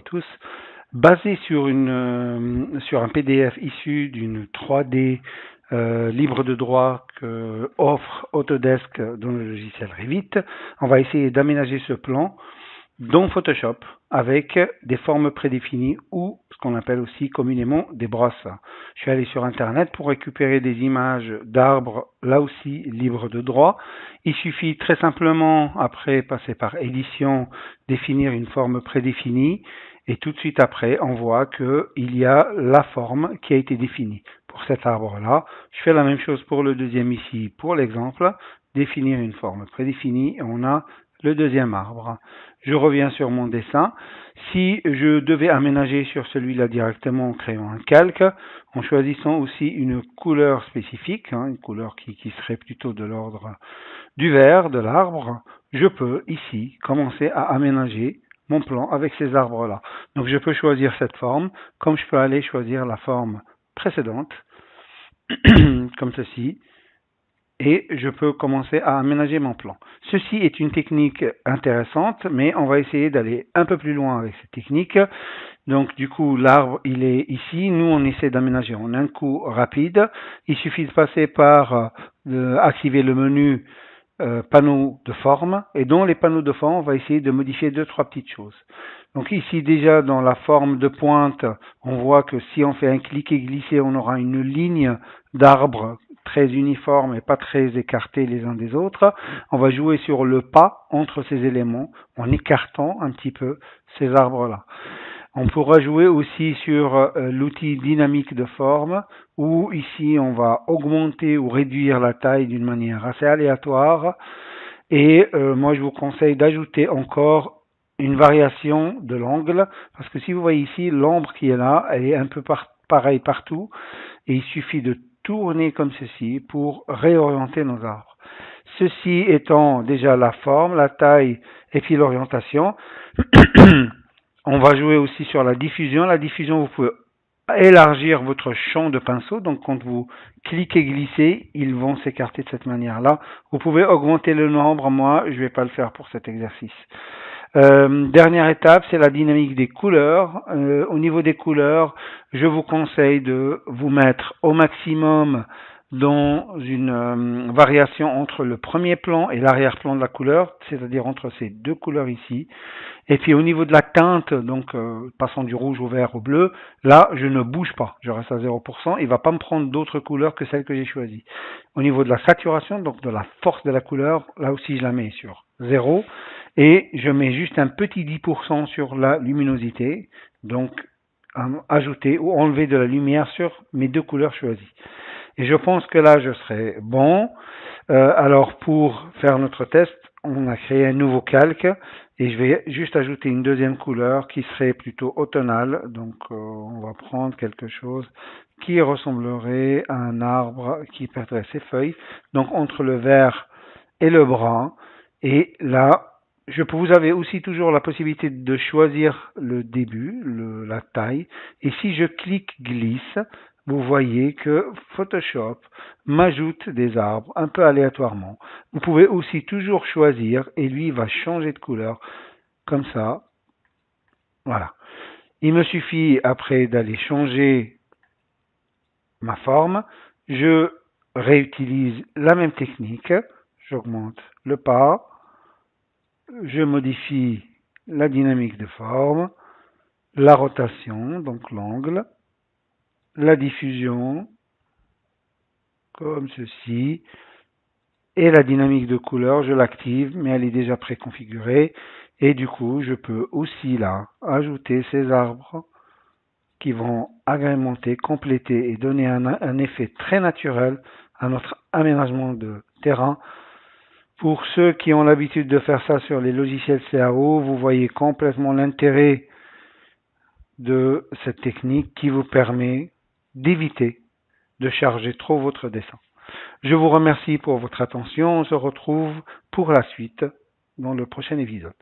tous. Basé sur sur un PDF issu d'une 3D libre de droit que offre Autodesk dans le logiciel Revit, on va essayer d'aménager ce plan dans Photoshop avec des formes prédéfinies ou ce qu'on appelle aussi communément des brosses. Je suis allé sur internet pour récupérer des images d'arbres, là aussi libres de droit. Il suffit très simplement, après passer par édition, définir une forme prédéfinie et tout de suite après on voit qu'il y a la forme qui a été définie pour cet arbre-là. Je fais la même chose pour le deuxième ici pour l'exemple, définir une forme prédéfinie et on a le deuxième arbre. Je reviens sur mon dessin. Si je devais aménager sur celui-là directement en créant un calque, en choisissant aussi une couleur spécifique, une couleur qui serait plutôt de l'ordre du vert de l'arbre, je peux ici commencer à aménager mon plan avec ces arbres-là. Donc je peux choisir cette forme, comme je peux aller choisir la forme précédente, comme ceci, et je peux commencer à aménager mon plan. Ceci est une technique intéressante, mais on va essayer d'aller un peu plus loin avec cette technique. Donc du coup, l'arbre, il est ici. Nous, on essaie d'aménager en un coup rapide. Il suffit de passer par activer le menu panneaux de forme, et dans les panneaux de forme, on va essayer de modifier deux, trois petites choses. Donc ici, déjà, dans la forme de pointe, on voit que si on fait un clic et glisser, on aura une ligne d'arbres très uniforme et pas très écartés les uns des autres. On va jouer sur le pas entre ces éléments en écartant un petit peu ces arbres-là. On pourra jouer aussi sur l'outil dynamique de forme où ici on va augmenter ou réduire la taille d'une manière assez aléatoire et moi je vous conseille d'ajouter encore une variation de l'angle parce que si vous voyez ici l'ombre qui est là, elle est un peu pareille partout et il suffit de tourner comme ceci pour réorienter nos arbres. Ceci étant déjà la forme, la taille et puis l'orientation. On va jouer aussi sur la diffusion. La diffusion, vous pouvez élargir votre champ de pinceau. Donc, quand vous cliquez glissez, ils vont s'écarter de cette manière-là. Vous pouvez augmenter le nombre. Moi, je ne vais pas le faire pour cet exercice. Dernière étape, c'est la dynamique des couleurs. Au niveau des couleurs, je vous conseille de vous mettre au maximum dans une variation entre le premier plan et l'arrière-plan de la couleur, c'est-à-dire entre ces deux couleurs ici. Et puis au niveau de la teinte, donc passant du rouge au vert au bleu, là je ne bouge pas, je reste à 0%, il ne va pas me prendre d'autres couleurs que celles que j'ai choisies. Au niveau de la saturation, donc de la force de la couleur, là aussi je la mets sur 0, et je mets juste un petit 10% sur la luminosité, donc ajouter ou enlever de la lumière sur mes deux couleurs choisies. Et je pense que là je serai bon. Alors pour faire notre test, on a créé un nouveau calque et je vais juste ajouter une deuxième couleur qui serait plutôt automnale. Donc on va prendre quelque chose qui ressemblerait à un arbre qui perdrait ses feuilles. Donc entre le vert et le brun. Et là, vous avez aussi toujours la possibilité de choisir le début, la taille. Et si je clique glisse, vous voyez que Photoshop m'ajoute des arbres un peu aléatoirement. Vous pouvez aussi toujours choisir et lui va changer de couleur comme ça. Voilà. Il me suffit après d'aller changer ma forme. Je réutilise la même technique. J'augmente le pas. Je modifie la dynamique de forme, la rotation, donc l'angle, la diffusion, comme ceci, et la dynamique de couleur, je l'active, mais elle est déjà préconfigurée, et du coup, je peux aussi là ajouter ces arbres qui vont agrémenter, compléter et donner un effet très naturel à notre aménagement de terrain. Pour ceux qui ont l'habitude de faire ça sur les logiciels CAO, vous voyez complètement l'intérêt de cette technique qui vous permet d'éviter de charger trop votre dessin. Je vous remercie pour votre attention. On se retrouve pour la suite dans le prochain épisode.